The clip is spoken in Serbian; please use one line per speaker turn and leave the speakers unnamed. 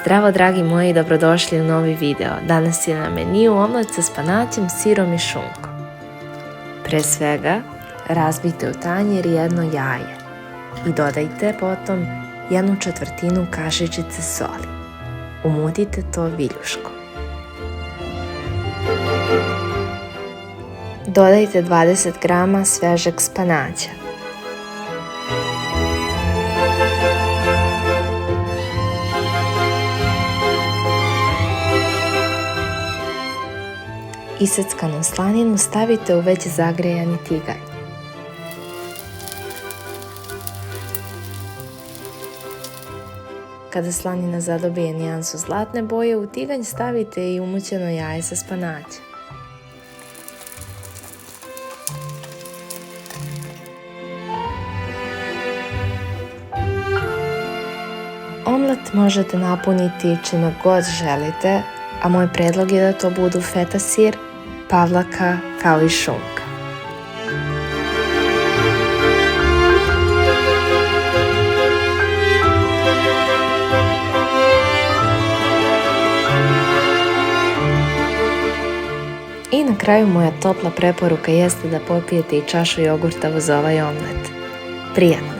Zdravo dragi moji i dobrodošli u novi video. Danas je na meniju omlet sa spanaćem, sirom i šunkom. Pre svega razbijte u tanjir jedno jaje i dodajte potom 1/4 kašičice soli. Umutite to viljuškom. Dodajte 20 g svežeg spanaća. Iseckanu slaninu stavite u već zagrejani tiganj. Kada slanina zadobije nijansu zlatne boje, u tiganj stavite i umućeno jaje sa spanaćem. Omlet možete napuniti čime god želite, a moj predlog je da to budu feta sir, pavlaka kao i šunka. I na kraju moja topla preporuka jeste da popijete i čašu jogurta uz ovaj omlet. Prijatno!